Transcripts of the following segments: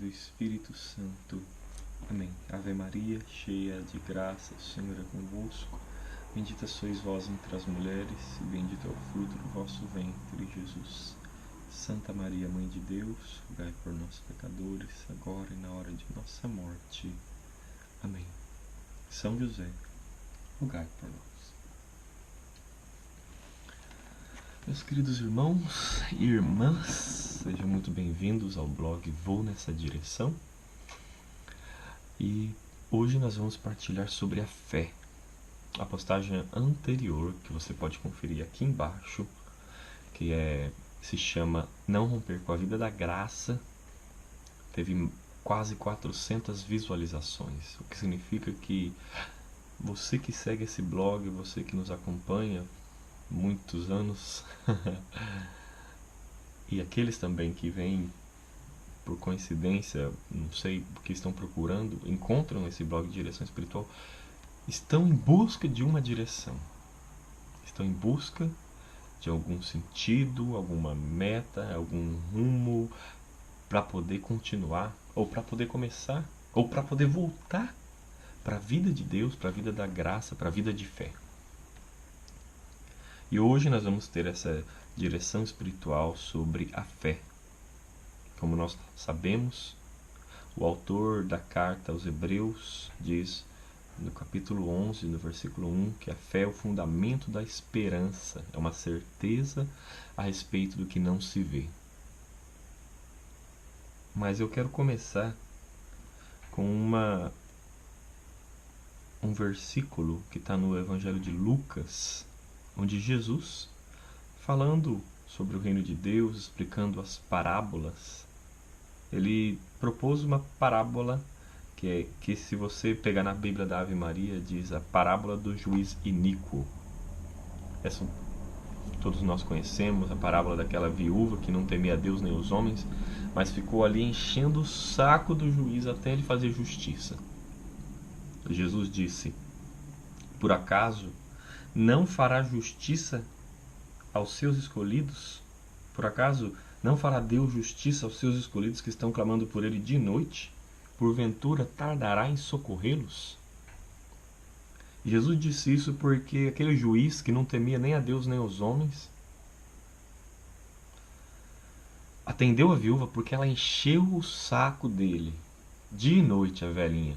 Espírito Santo. Amém. Ave Maria, cheia de graça, o Senhor é convosco. Bendita sois vós entre as mulheres, e bendito é o fruto do vosso ventre, Jesus. Santa Maria, Mãe de Deus, rogai por nós pecadores, agora e na hora de nossa morte. Amém. São José, rogai por nós. Meus queridos irmãos e irmãs, sejam muito bem-vindos ao blog Vou Nessa Direção. E hoje nós vamos partilhar sobre a fé. A postagem anterior, que você pode conferir aqui embaixo, se chama Não Romper com a Vida da Graça, teve quase 400 visualizações, o que significa que você que segue esse blog, você que nos acompanha muitos anos e aqueles também que vêm por coincidência, não sei o que estão procurando, encontram esse blog de direção espiritual, estão em busca de uma direção, estão em busca de algum sentido, alguma meta, algum rumo para poder continuar, ou para poder começar, ou para poder voltar para a vida de Deus, para a vida da graça, para a vida de fé. E hoje nós vamos ter essa direção espiritual sobre a fé. Como nós sabemos, o autor da carta aos Hebreus diz no capítulo 11, no versículo 1, que a fé é o fundamento da esperança, é uma certeza a respeito do que não se vê. Mas eu quero começar com um versículo que está no Evangelho de Lucas, onde Jesus, falando sobre o reino de Deus, explicando as parábolas, ele propôs uma parábola que se você pegar na Bíblia da Ave Maria, diz a parábola do juiz iníquo. Essa todos nós conhecemos, a parábola daquela viúva que não temia a Deus nem os homens, mas ficou ali enchendo o saco do juiz até ele fazer justiça. Jesus disse: por acaso não fará justiça aos seus escolhidos? Por acaso não fará Deus justiça aos seus escolhidos que estão clamando por ele de noite? Porventura tardará em socorrê-los? Jesus disse isso porque aquele juiz que não temia nem a Deus nem os homens atendeu a viúva porque ela encheu o saco dele. De noite a velhinha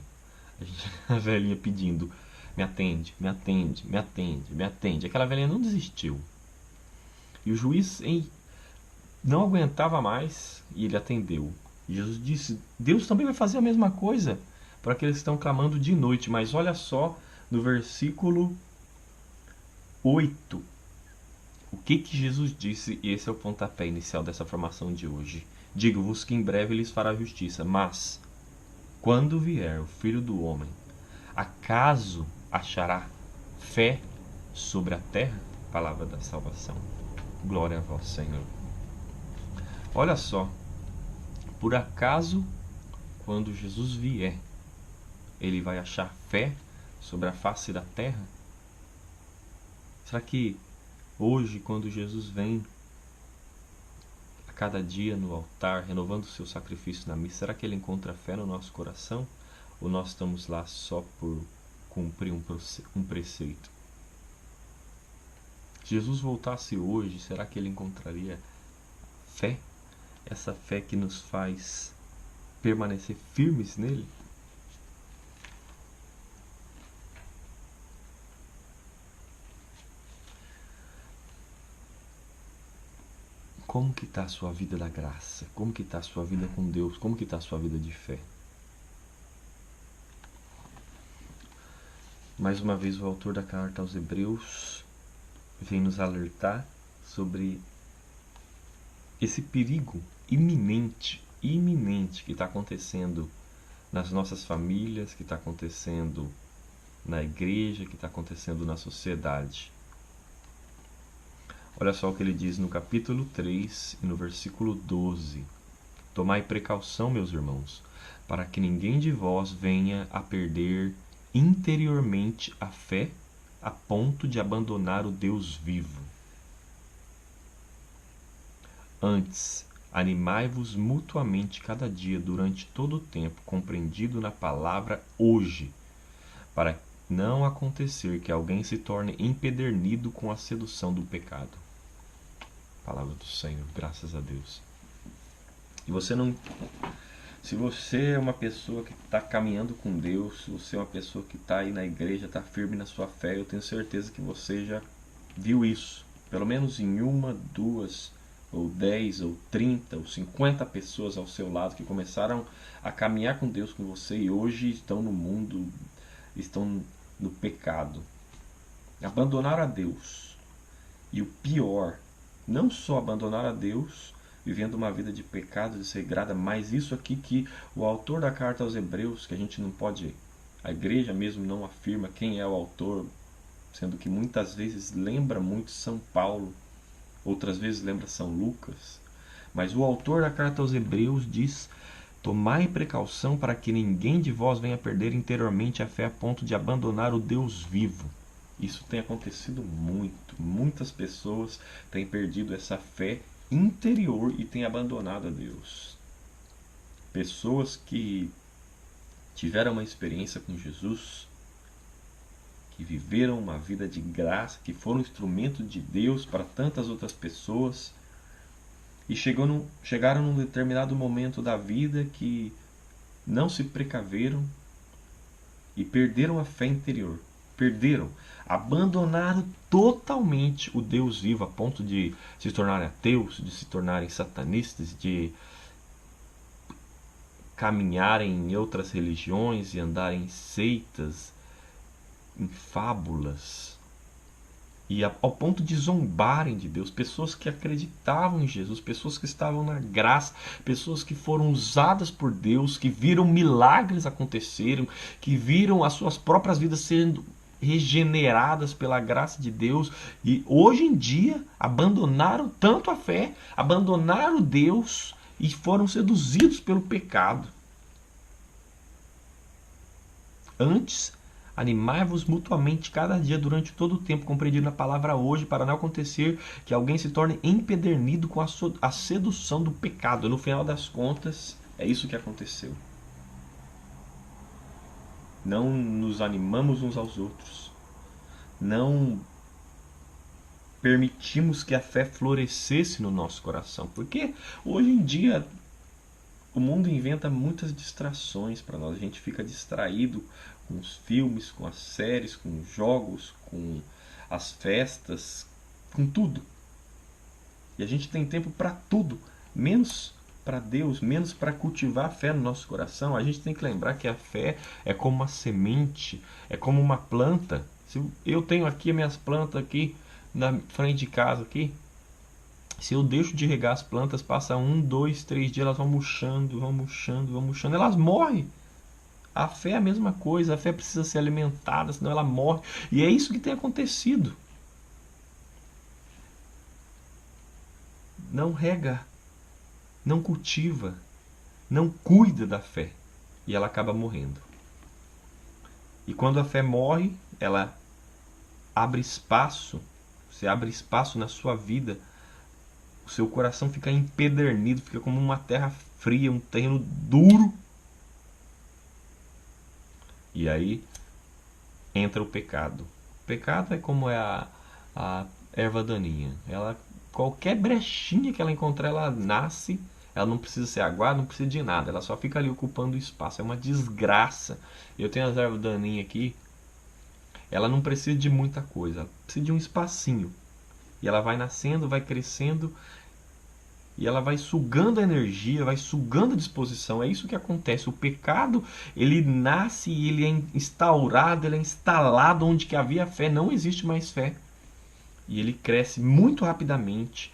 pedindo: me atende, me atende, me atende, me atende. Aquela velhinha não desistiu. E o juiz não aguentava mais e ele atendeu. E Jesus disse: Deus também vai fazer a mesma coisa para aqueles que estão clamando de noite. Mas olha só no versículo 8. O que Jesus disse? E esse é o pontapé inicial dessa formação de hoje. Digo-vos que em breve lhes fará justiça, mas quando vier o Filho do Homem, acaso achará fé sobre a terra? Palavra da salvação. Glória a vós, Senhor. Olha só, por acaso, quando Jesus vier, ele vai achar fé sobre a face da terra? Será que hoje, quando Jesus vem a cada dia no altar, renovando o seu sacrifício na missa, será que ele encontra fé no nosso coração? Ou nós estamos lá só por cumprir um preceito? Se Jesus voltasse hoje, será que ele encontraria fé? Essa fé que nos faz permanecer firmes nele? Como que está a sua vida da graça? Como que está a sua vida com Deus? Como que está a sua vida de fé? Mais uma vez o autor da carta aos Hebreus vem nos alertar sobre esse perigo iminente que está acontecendo nas nossas famílias, que está acontecendo na igreja, que está acontecendo na sociedade. Olha só o que ele diz no capítulo 3 e no versículo 12. Tomai precaução, meus irmãos, para que ninguém de vós venha a perder interiormente a fé a ponto de abandonar o Deus vivo. Antes, Animai-vos mutuamente cada dia durante todo o tempo compreendido na palavra hoje, para não acontecer que alguém se torne empedernido com a sedução do pecado. Palavra do Senhor, graças a Deus. E você não... Se você é uma pessoa que está caminhando com Deus, se você é uma pessoa que está aí na igreja, está firme na sua fé, eu tenho certeza que você já viu isso. Pelo menos em uma, duas, ou 10, ou 30, ou 50 pessoas ao seu lado que começaram a caminhar com Deus com você e hoje estão no mundo, estão no pecado. Abandonaram a Deus. E o pior, não só abandonaram a Deus, vivendo uma vida de pecado desregrada, mas isso aqui que o autor da carta aos Hebreus, que a gente não pode, a igreja mesmo não afirma quem é o autor, sendo que muitas vezes lembra muito São Paulo, outras vezes lembra São Lucas, mas o autor da carta aos Hebreus diz: tomai precaução para que ninguém de vós venha perder interiormente a fé a ponto de abandonar o Deus vivo. Isso tem acontecido muito, muitas pessoas têm perdido essa fé interior e têm abandonado a Deus. Pessoas que tiveram uma experiência com Jesus, que viveram uma vida de graça, que foram instrumento de Deus para tantas outras pessoas e chegaram num determinado momento da vida que não se precaveram e perderam a fé interior. Perderam, abandonaram totalmente o Deus vivo a ponto de se tornarem ateus, de se tornarem satanistas, de caminharem em outras religiões e andarem em seitas, em fábulas, e ao ponto de zombarem de Deus. Pessoas que acreditavam em Jesus, pessoas que estavam na graça, pessoas que foram usadas por Deus, que viram milagres acontecerem, que viram as suas próprias vidas sendo regeneradas pela graça de Deus, e hoje em dia abandonaram tanto a fé, abandonaram Deus e foram seduzidos pelo pecado. Antes, animai-vos mutuamente cada dia durante todo o tempo compreendido na palavra hoje, para não acontecer que alguém se torne empedernido com a sedução do pecado. No final das contas, é isso que aconteceu. Não nos animamos uns aos outros. Não permitimos que a fé florescesse no nosso coração. Porque hoje em dia o mundo inventa muitas distrações para nós. A gente fica distraído com os filmes, com as séries, com os jogos, com as festas, com tudo. E a gente tem tempo para tudo, menos para Deus, menos para cultivar a fé no nosso coração. A gente tem que lembrar que a fé é como uma semente, é como uma planta. Se eu tenho aqui minhas plantas aqui na frente de casa aqui, se eu deixo de regar as plantas, passa 1, 2, 3 dias, elas vão murchando, elas morrem. A fé é a mesma coisa, a fé precisa ser alimentada, senão ela morre. E é isso que tem acontecido. Não rega, não cultiva, não cuida da fé, e ela acaba morrendo. E quando a fé morre, ela abre espaço, você abre espaço na sua vida, o seu coração fica empedernido, fica como uma terra fria, um terreno duro. E aí entra o pecado. O pecado é como a erva daninha. Qualquer brechinha que ela encontrar, ela nasce. Ela não precisa ser aguada, não precisa de nada. Ela só fica ali ocupando o espaço. É uma desgraça. Eu tenho as ervas daninhas aqui. Ela não precisa de muita coisa. Ela precisa de um espacinho. E ela vai nascendo, vai crescendo. E ela vai sugando a energia, vai sugando a disposição. É isso que acontece. O pecado, ele nasce e ele é instaurado, ele é instalado onde que havia fé. Não existe mais fé. E ele cresce muito rapidamente.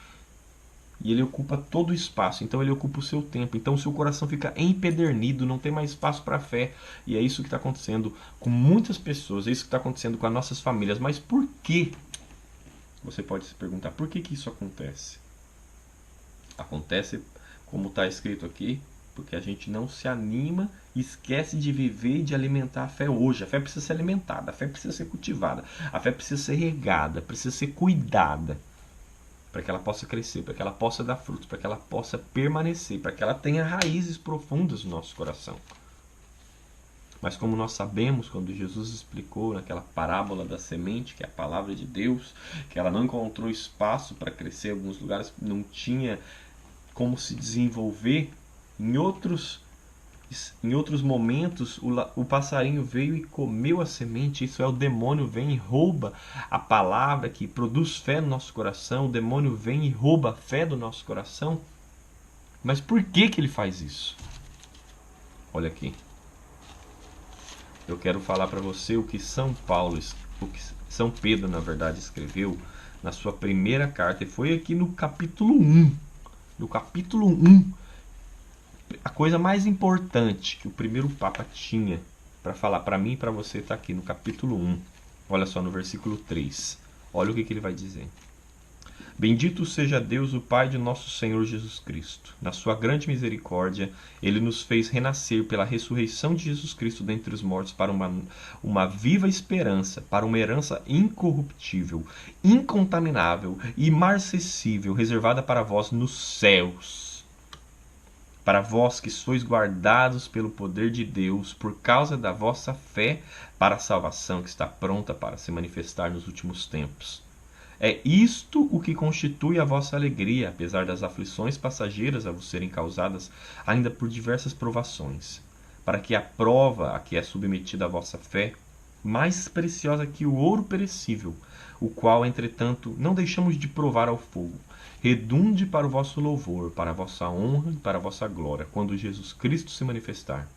E ele ocupa todo o espaço. Então ele ocupa o seu tempo. Então o seu coração fica empedernido, não tem mais espaço para a fé. E é isso que está acontecendo com muitas pessoas. É isso que está acontecendo com as nossas famílias. Mas por quê? Você pode se perguntar, por que isso acontece? Acontece, como está escrito aqui, porque a gente não se anima e esquece de viver e de alimentar a fé hoje. A fé precisa ser alimentada, a fé precisa ser cultivada, a fé precisa ser regada, precisa ser cuidada. para que ela possa crescer, para que ela possa dar frutos, para que ela possa permanecer, para que ela tenha raízes profundas no nosso coração. Mas como nós sabemos, quando Jesus explicou naquela parábola da semente, que é a palavra de Deus, que ela não encontrou espaço para crescer em alguns lugares, não tinha como se desenvolver, em outros momentos o passarinho veio e comeu a semente. Isso é, o demônio vem e rouba a palavra que produz fé no nosso coração. O demônio vem e rouba a fé do nosso coração. Mas por que ele faz isso? Olha aqui. Eu quero falar para você o que São Pedro, na verdade, escreveu na sua primeira carta. E foi aqui no capítulo 1. No capítulo 1. A coisa mais importante que o primeiro Papa tinha para falar para mim e para você está aqui no capítulo 1. Olha só, no versículo 3. Olha o que ele vai dizer. Bendito seja Deus, o Pai de nosso Senhor Jesus Cristo. Na sua grande misericórdia, Ele nos fez renascer pela ressurreição de Jesus Cristo dentre os mortos para uma viva esperança, para uma herança incorruptível, incontaminável e imarcessível, reservada para vós nos céus. Para vós que sois guardados pelo poder de Deus, por causa da vossa fé, para a salvação que está pronta para se manifestar nos últimos tempos. É isto o que constitui a vossa alegria, apesar das aflições passageiras a vos serem causadas ainda por diversas provações, para que a prova a que é submetida a vossa fé, mais preciosa que o ouro perecível, o qual, entretanto, não deixamos de provar ao fogo, redunde para o vosso louvor, para a vossa honra e para a vossa glória, quando Jesus Cristo se manifestar.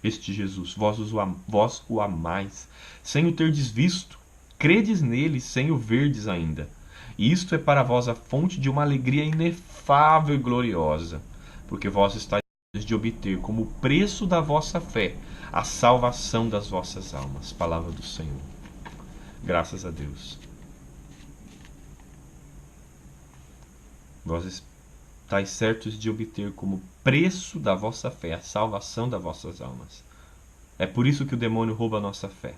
Este Jesus, vós o amais, sem o terdes visto, credes nele sem o verdes ainda. E isto é para vós a fonte de uma alegria inefável e gloriosa, porque vós estáis de obter como preço da vossa fé a salvação das vossas almas. Palavra do Senhor. Graças a Deus. Vós estáis certos de obter como preço da vossa fé a salvação das vossas almas. É por isso que o demônio rouba a nossa fé.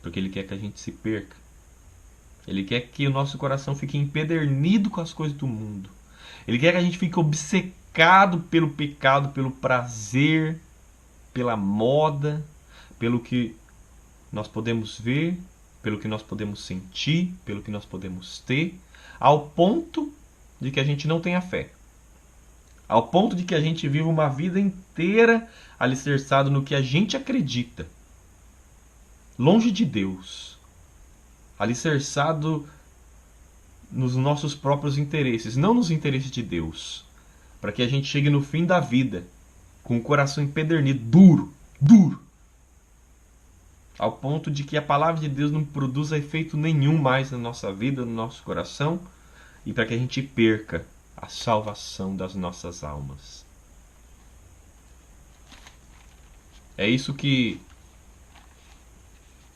Porque ele quer que a gente se perca. Ele quer que o nosso coração fique empedernido com as coisas do mundo. Ele quer que a gente fique obcecado pelo pecado, pelo prazer, pela moda, pelo que nós podemos ver, pelo que nós podemos sentir, pelo que nós podemos ter, ao ponto de que a gente não tenha fé. Ao ponto de que a gente viva uma vida inteira alicerçado no que a gente acredita. Longe de Deus, alicerçado nos nossos próprios interesses, não nos interesses de Deus, para que a gente chegue no fim da vida com o coração empedernido, duro, ao ponto de que a palavra de Deus não produza efeito nenhum mais na nossa vida, no nosso coração, e para que a gente perca a salvação das nossas almas. É isso que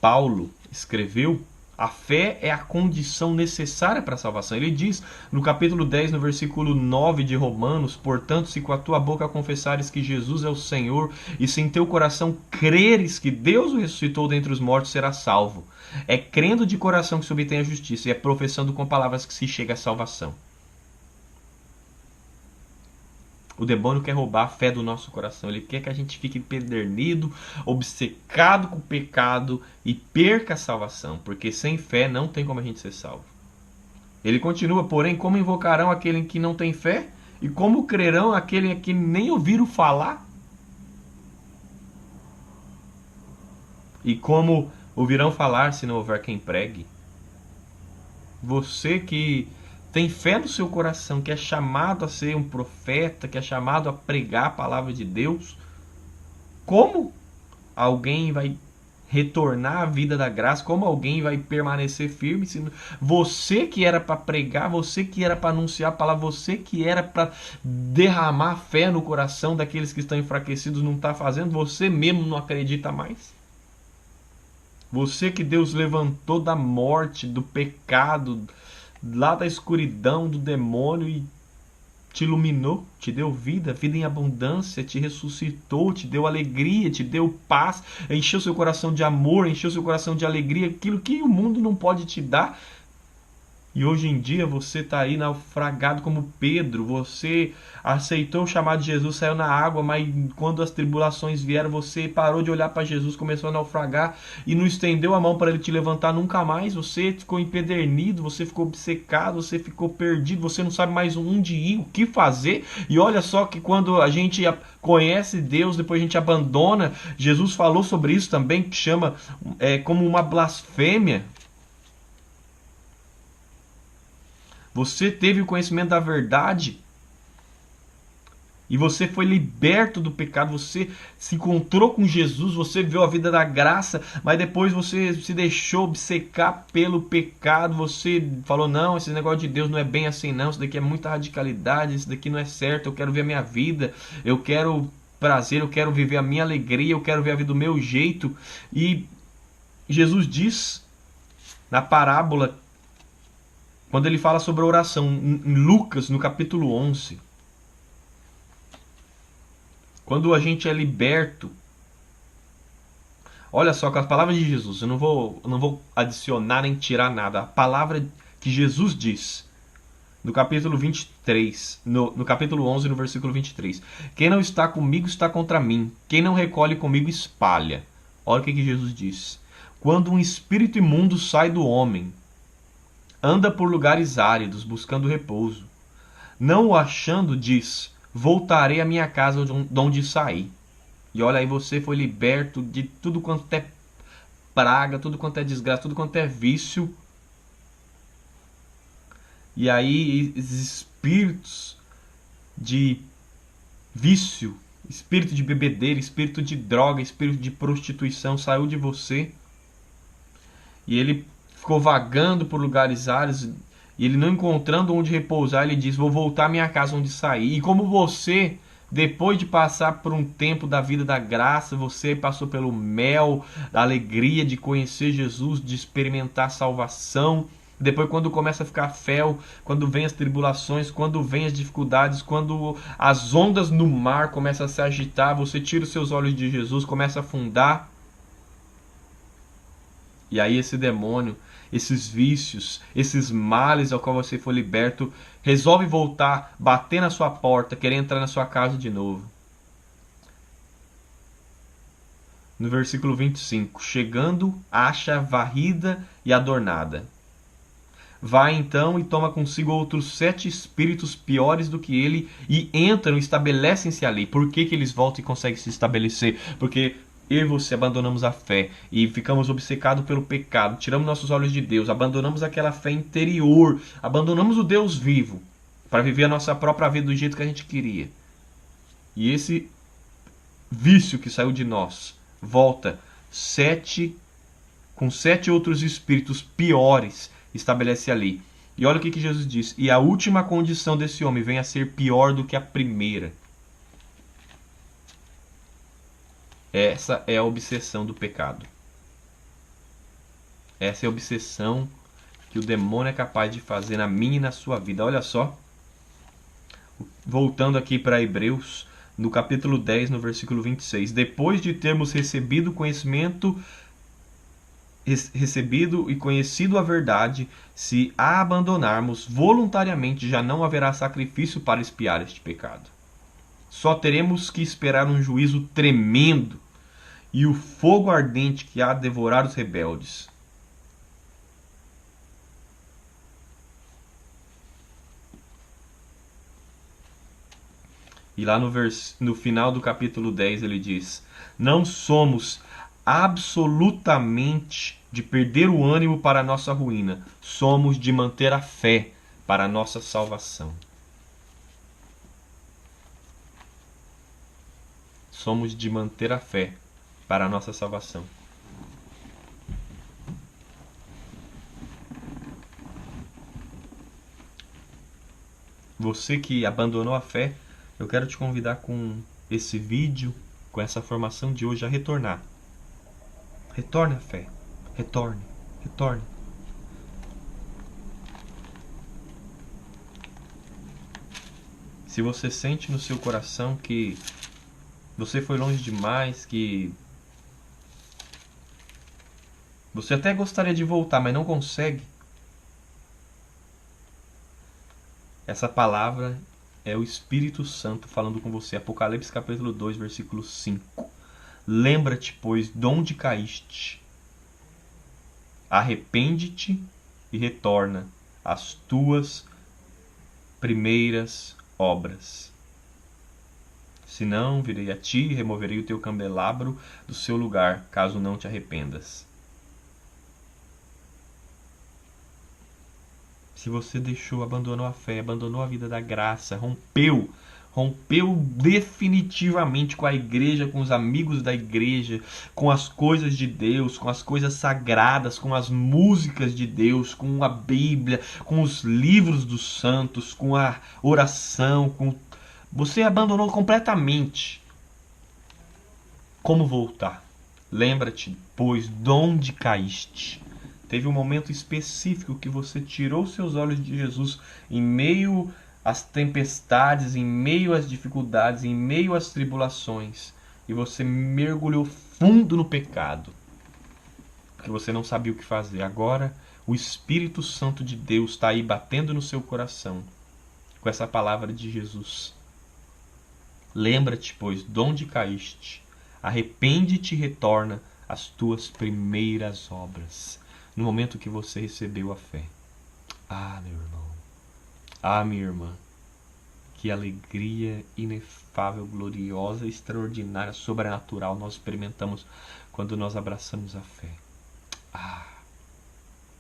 Paulo escreveu. A fé é a condição necessária para a salvação. Ele diz no capítulo 10, no versículo 9 de Romanos: portanto, se com a tua boca confessares que Jesus é o Senhor e se em teu coração creres que Deus o ressuscitou dentre os mortos, serás salvo. É crendo de coração que se obtém a justiça e é professando com palavras que se chega à salvação. O demônio quer roubar a fé do nosso coração. Ele quer que a gente fique empedernido, obcecado com o pecado e perca a salvação. Porque sem fé não tem como a gente ser salvo. Ele continua, porém, como invocarão aquele que não tem fé? E como crerão aquele que nem ouviram falar? E como ouvirão falar se não houver quem pregue? Você que tem fé no seu coração, que é chamado a ser um profeta, que é chamado a pregar a palavra de Deus, como alguém vai retornar à vida da graça? Como alguém vai permanecer firme? Se você que era para pregar, você que era para anunciar a palavra, você que era para derramar fé no coração daqueles que estão enfraquecidos, não está fazendo, você mesmo não acredita mais? Você que Deus levantou da morte, do pecado, lá da escuridão do demônio e te iluminou, te deu vida, vida em abundância, te ressuscitou, te deu alegria, te deu paz, encheu seu coração de amor, encheu seu coração de alegria, aquilo que o mundo não pode te dar. E hoje em dia você está aí naufragado como Pedro. Você aceitou o chamado de Jesus, saiu na água, mas quando as tribulações vieram, você parou de olhar para Jesus, começou a naufragar e não estendeu a mão para ele te levantar nunca mais. Você ficou empedernido, você ficou obcecado, você ficou perdido, você não sabe mais onde ir, o que fazer. E olha só que quando a gente conhece Deus, depois a gente abandona. Jesus falou sobre isso também, que chama como uma blasfêmia. Você teve o conhecimento da verdade e você foi liberto do pecado, você se encontrou com Jesus, você viveu a vida da graça, mas depois você se deixou obcecar pelo pecado, você falou, não, esse negócio de Deus não é bem assim não, isso daqui é muita radicalidade, isso daqui não é certo, eu quero ver a minha vida, eu quero prazer, eu quero viver a minha alegria, eu quero ver a vida do meu jeito. E Jesus diz na parábola, quando ele fala sobre a oração, em Lucas, no capítulo 11, quando a gente é liberto, olha só, com as palavras de Jesus, eu não vou adicionar nem tirar nada, a palavra que Jesus diz, no capítulo 23, no capítulo 11, no versículo 23, quem não está comigo está contra mim, quem não recolhe comigo espalha. Olha o que Jesus diz, quando um espírito imundo sai do homem, anda por lugares áridos, buscando repouso. Não o achando, diz, voltarei à minha casa de onde saí. E olha aí, você foi liberto de tudo quanto é praga, tudo quanto é desgraça, tudo quanto é vício. E aí, esses espíritos de vício, espírito de bebedeira, espírito de droga, espírito de prostituição saiu de você. E ele ficou vagando por lugares áridos e ele não encontrando onde repousar, ele diz, vou voltar à minha casa onde saí. E como você, depois de passar por um tempo da vida da graça, você passou pelo mel, da alegria de conhecer Jesus, de experimentar a salvação. Depois, quando começa a ficar fel, quando vem as tribulações, quando vem as dificuldades, quando as ondas no mar começam a se agitar, você tira os seus olhos de Jesus, começa a afundar. E aí esse demônio, esses vícios, esses males ao qual você foi liberto, resolve voltar, bater na sua porta, querer entrar na sua casa de novo. No versículo 25, chegando, acha varrida e adornada. Vai então e toma consigo outros 7 espíritos piores do que ele e entram e estabelecem-se ali. Por que eles voltam e conseguem se estabelecer? Porque eu e você abandonamos a fé e ficamos obcecados pelo pecado, tiramos nossos olhos de Deus, abandonamos aquela fé interior, abandonamos o Deus vivo para viver a nossa própria vida do jeito que a gente queria. E esse vício que saiu de nós volta com 7 outros espíritos piores, estabelece ali. E olha o que Jesus diz, e a última condição desse homem vem a ser pior do que a primeira. Essa é a obsessão do pecado. Essa é a obsessão que o demônio é capaz de fazer na minha e na sua vida. Olha só. Voltando aqui para Hebreus, no capítulo 10, no versículo 26. Depois de termos recebido e conhecido a verdade, se a abandonarmos voluntariamente, já não haverá sacrifício para expiar este pecado. Só teremos que esperar um juízo tremendo e o fogo ardente que há de devorar os rebeldes. E lá no final do capítulo 10 ele diz, não somos absolutamente de perder o ânimo para a nossa ruína, somos de manter a fé para a nossa salvação. Somos de manter a fé para a nossa salvação. Você que abandonou a fé, eu quero te convidar com esse vídeo, com essa formação de hoje, a retornar. Retorne à fé. Retorne. Retorne. Se você sente no seu coração que você foi longe demais, que você até gostaria de voltar, mas não consegue, Essa palavra é o Espírito Santo falando com você. Apocalipse capítulo 2, versículo 5. Lembra-te, pois, de onde caíste. Arrepende-te e retorna às tuas primeiras obras. Senão, virei a ti e removerei o teu candelabro do seu lugar, caso não te arrependas. Se você abandonou a fé, abandonou a vida da graça, rompeu definitivamente com a igreja, com os amigos da igreja, com as coisas de Deus, com as coisas sagradas, com as músicas de Deus, com a Bíblia, com os livros dos santos, com a oração, você abandonou completamente. Como voltar? Lembra-te, pois, de onde caíste. Teve um momento específico que você tirou seus olhos de Jesus em meio às tempestades, em meio às dificuldades, em meio às tribulações, e você mergulhou fundo no pecado, porque você não sabia o que fazer. Agora o Espírito Santo de Deus está aí batendo no seu coração com essa palavra de Jesus. Lembra-te, pois, de onde caíste. Arrepende-te e retorna às tuas primeiras obras. No momento que você recebeu a fé. Ah, meu irmão. Ah, minha irmã. Que alegria inefável, gloriosa, extraordinária, sobrenatural nós experimentamos quando nós abraçamos a fé. Ah,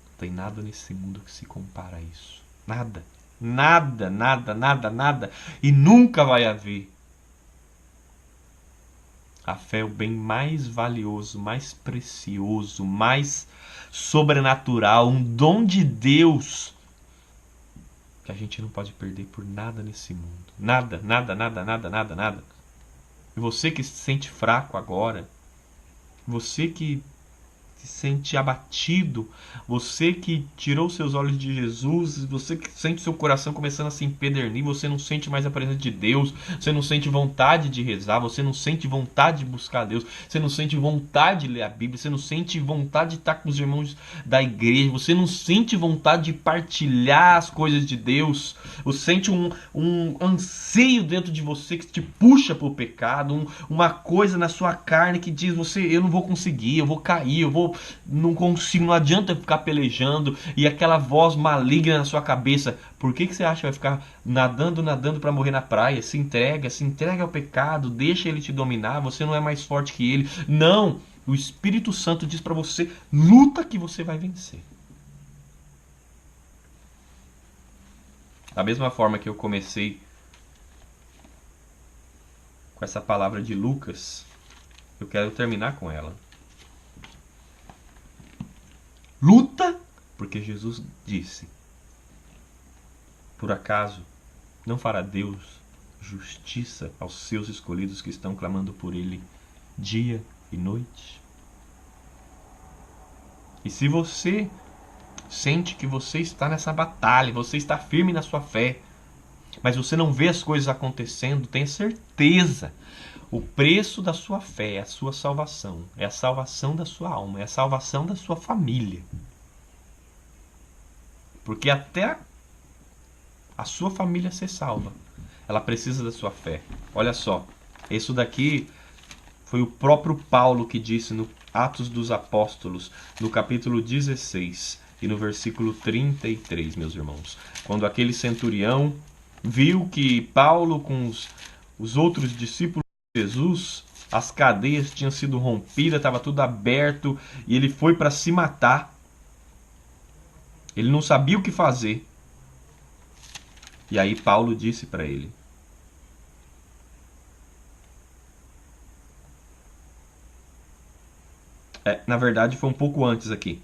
não tem nada nesse mundo que se compara a isso. Nada. Nada, nada, nada, nada. E nunca vai haver. A fé é o bem mais valioso, mais precioso, mais sobrenatural, um dom de Deus que a gente não pode perder por nada nesse mundo. Nada, nada, nada, nada, nada, nada. E você que se sente fraco agora, você que se sente abatido, você que tirou seus olhos de Jesus, você que sente seu coração começando a se empedernir, você não sente mais a presença de Deus, você não sente vontade de rezar, você não sente vontade de buscar Deus, você não sente vontade de ler a Bíblia, você não sente vontade de estar com os irmãos da igreja, você não sente vontade de partilhar as coisas de Deus, você sente um anseio dentro de você que te puxa para o pecado, uma coisa na sua carne que diz, eu não vou conseguir, eu vou cair, não consigo, não adianta ficar pelejando, e aquela voz maligna na sua cabeça, por que você acha que vai ficar nadando para morrer na praia? Se entrega ao pecado, deixa ele te dominar, você não é mais forte que ele. Não, o Espírito Santo diz para você, luta que você vai vencer. Da mesma forma que eu comecei com essa palavra de Lucas, eu quero terminar com ela. Luta, porque Jesus disse: por acaso não fará Deus justiça aos seus escolhidos que estão clamando por Ele dia e noite? E se você sente que você está nessa batalha, você está firme na sua fé, mas você não vê as coisas acontecendo, tenha certeza. O preço da sua fé é a sua salvação, é a salvação da sua alma, é a salvação da sua família. Porque até a sua família ser salva, ela precisa da sua fé. Olha só, isso daqui foi o próprio Paulo que disse no Atos dos Apóstolos, no capítulo 16 e no versículo 33, meus irmãos. Quando aquele centurião viu que Paulo com os outros discípulos Jesus, as cadeias tinham sido rompidas, estava tudo aberto, e ele foi para se matar. Ele não sabia o que fazer. E aí Paulo disse para ele: na verdade foi um pouco antes aqui.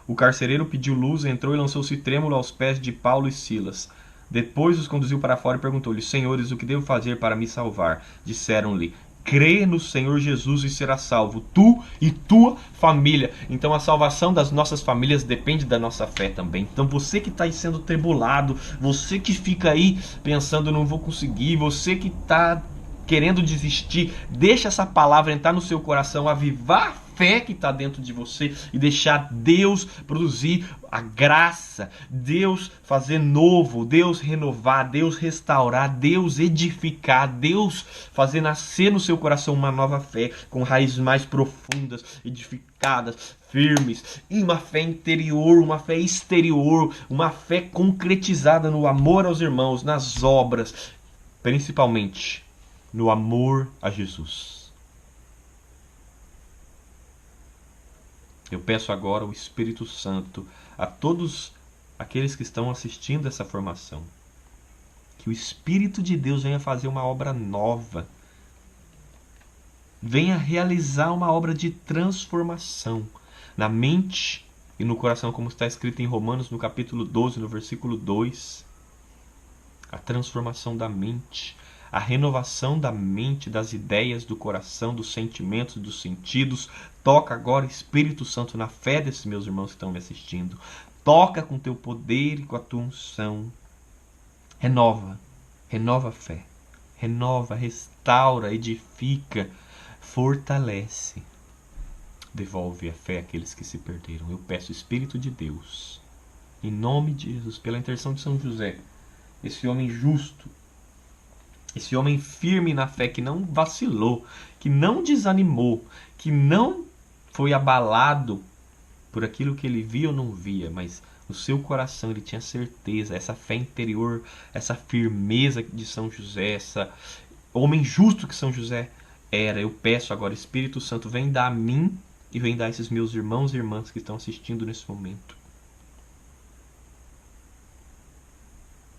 O carcereiro pediu luz, entrou e lançou-se trêmulo aos pés de Paulo e Silas. Depois os conduziu para fora e perguntou-lhe: Senhores, o que devo fazer para me salvar? Disseram-lhe: crê no Senhor Jesus e será salvo, tu e tua família. Então a salvação das nossas famílias depende da nossa fé também. Então você que está aí sendo tribulado, você que fica aí pensando não vou conseguir, você que está querendo desistir, deixa essa palavra entrar no seu coração, avivar fé que está dentro de você e deixar Deus produzir a graça, Deus fazer novo, Deus renovar, Deus restaurar, Deus edificar, Deus fazer nascer no seu coração uma nova fé com raízes mais profundas, edificadas, firmes, e uma fé interior, uma fé exterior, uma fé concretizada no amor aos irmãos, nas obras, principalmente no amor a Jesus. Eu peço agora o Espírito Santo a todos aqueles que estão assistindo essa formação, que o Espírito de Deus venha fazer uma obra nova, venha realizar uma obra de transformação na mente e no coração, como está escrito em Romanos, no capítulo 12, no versículo 2. A transformação da mente, a renovação da mente, das ideias, do coração, dos sentimentos, dos sentidos. Toca agora, Espírito Santo, na fé desses meus irmãos que estão me assistindo. Toca com teu poder e com a tua unção. Renova a fé. Renova, restaura, edifica, fortalece. Devolve a fé àqueles que se perderam. Eu peço, Espírito de Deus, em nome de Jesus, pela intercessão de São José, esse homem justo, esse homem firme na fé, que não vacilou, que não desanimou, que não foi abalado por aquilo que ele via ou não via, mas no seu coração ele tinha certeza, essa fé interior, essa firmeza de São José, esse homem justo que São José era. Eu peço agora, Espírito Santo, vem dar a mim e vem dar a esses meus irmãos e irmãs que estão assistindo nesse momento.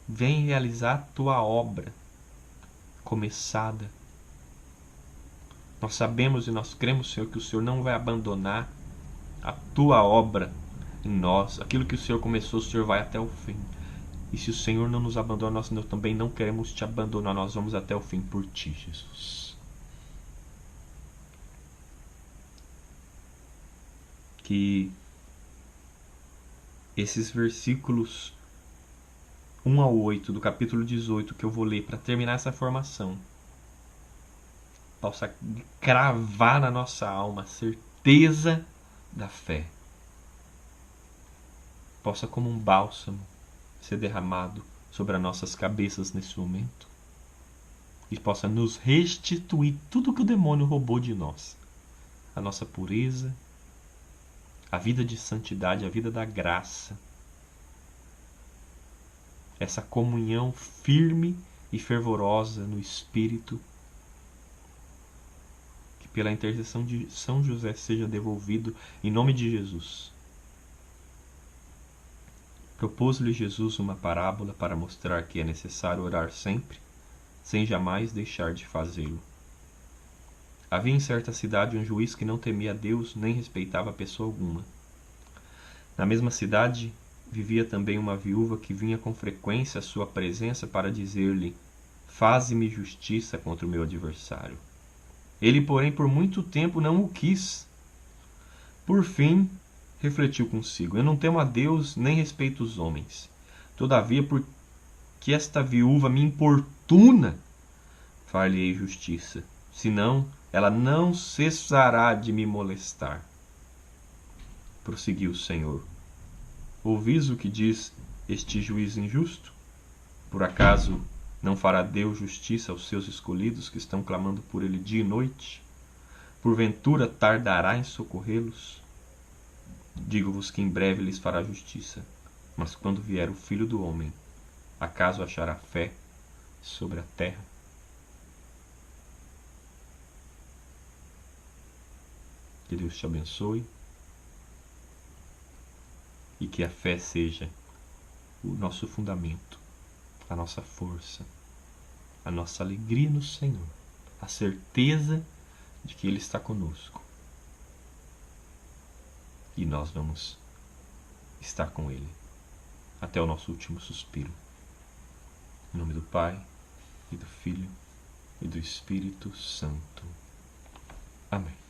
Vem realizar a tua obra começada. Nós sabemos e nós cremos, Senhor, que o Senhor não vai abandonar a tua obra em nós. Aquilo que o Senhor começou, o Senhor vai até o fim. E se o Senhor não nos abandona, nós também não queremos te abandonar. Nós vamos até o fim por ti, Jesus. Que esses versículos 1 ao 8 do capítulo 18 que eu vou ler para terminar essa formação possa cravar na nossa alma a certeza da fé. Possa, como um bálsamo, ser derramado sobre as nossas cabeças nesse momento. E possa nos restituir tudo que o demônio roubou de nós. A nossa pureza, a vida de santidade, a vida da graça. Essa comunhão firme e fervorosa no Espírito, que pela intercessão de São José seja devolvido em nome de Jesus. Propôs-lhe Jesus uma parábola para mostrar que é necessário orar sempre, sem jamais deixar de fazê-lo. Havia em certa cidade um juiz que não temia a Deus nem respeitava pessoa alguma. Na mesma cidade vivia também uma viúva que vinha com frequência à sua presença para dizer-lhe: faze-me justiça contra o meu adversário. Ele, porém, por muito tempo não o quis. Por fim, refletiu consigo: eu não temo a Deus nem respeito os homens. Todavia, porque esta viúva me importuna, far-lhe-ei justiça, senão ela não cessará de me molestar. Prosseguiu o Senhor: ouvis o que diz este juiz injusto? Por acaso não fará Deus justiça aos seus escolhidos que estão clamando por ele dia e noite? Porventura tardará em socorrê-los? Digo-vos que em breve lhes fará justiça. Mas quando vier o Filho do Homem, acaso achará fé sobre a terra? Que Deus te abençoe e que a fé seja o nosso fundamento, a nossa força, a nossa alegria no Senhor, a certeza de que Ele está conosco e nós vamos estar com Ele até o nosso último suspiro. Em nome do Pai, e do Filho, e do Espírito Santo. Amém.